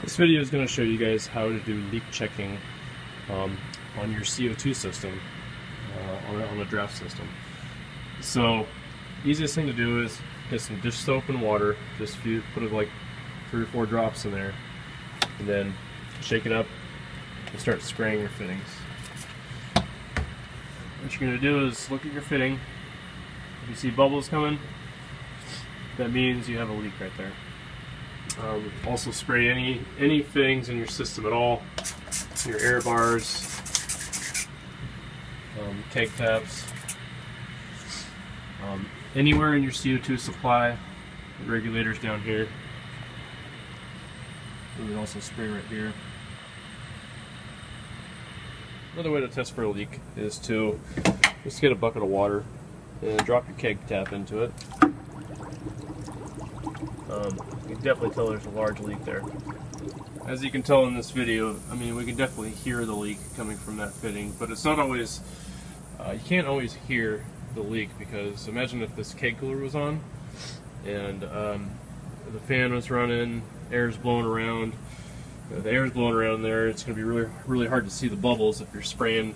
This video is going to show you guys how to do leak checking on your CO2 system, on a draft system. So, easiest thing to do is get some dish soap and water. Just put like 3 or 4 drops in there, and then shake it up and start spraying your fittings. What you're going to do is look at your fitting. If you see bubbles coming, that means you have a leak right there. Also spray any fittings in your system at all, your air bars, keg taps, anywhere in your CO2 supply, the regulators down here. You can also spray right here. Another way to test for a leak is to just get a bucket of water and drop your keg tap into it. You can definitely tell there's a large leak there. As you can tell in this video, I mean, we can definitely hear the leak coming from that fitting, but it's not always, you can't always hear the leak, because imagine if this keg cooler was on and the fan was running, air's blowing around. If the air's blowing around there, it's going to be really hard to see the bubbles if you're spraying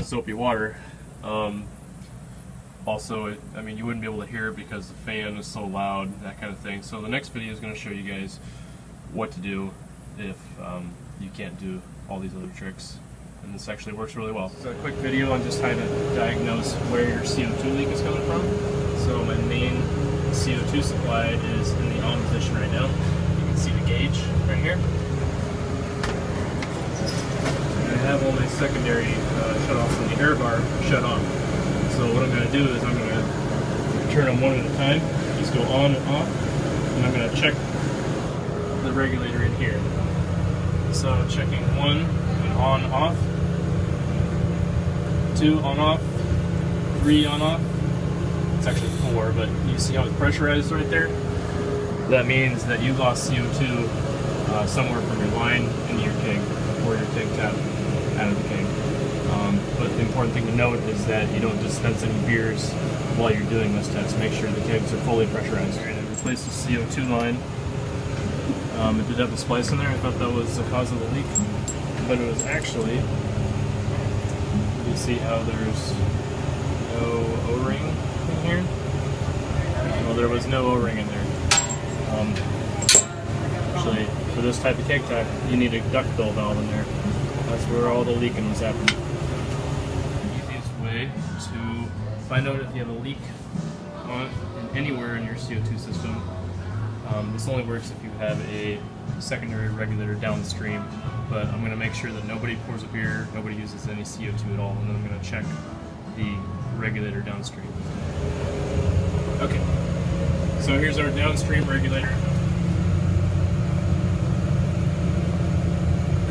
soapy water. Also, I mean, you wouldn't be able to hear it because the fan is so loud, that kind of thing. So the next video is going to show you guys what to do if you can't do all these other tricks. And this actually works really well. This is a quick video on just how to diagnose where your CO2 leak is coming from. So my main CO2 supply is in the on position right now. You can see the gauge right here. And I have all my secondary shut-offs and the air bar shut off. So what I'm going to do is I'm going to turn them one at a time, just go on and off, and I'm going to check the regulator in here. So checking 1 and on off, 2 on off, 3 on off. It's actually 4, but you see how it's pressurized right there? That means that you lost CO2 somewhere from your line into your keg, or your keg tap out of the keg. But the important thing to note is that you don't dispense any beers while you're doing this test. Make sure the kegs are fully pressurized. We're going to replace the CO2 line. It did have a splice in there. I thought that was the cause of the leak, but it was actually, you see how there's no O-ring in here? Well, there was no O-ring in there. Actually, for this type of keg tap, you need a duckbill valve in there. That's where all the leaking was happening. The easiest way to find out if you have a leak anywhere in your CO2 system, this only works if you have a secondary regulator downstream, but I'm going to make sure that nobody pours a beer, nobody uses any CO2 at all, and then I'm going to check the regulator downstream. Okay, so here's our downstream regulator.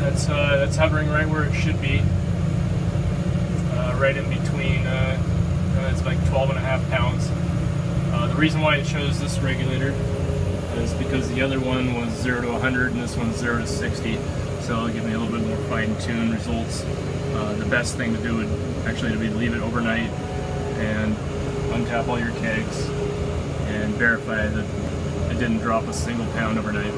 That's hovering right where it should be, right in between, it's like 12.5 pounds. The reason why it shows this regulator is because the other one was 0 to 100 and this one's 0 to 60, so it'll give me a little bit more fine-tuned results. The best thing to do would actually be to leave it overnight and untap all your kegs and verify that it didn't drop a single pound overnight.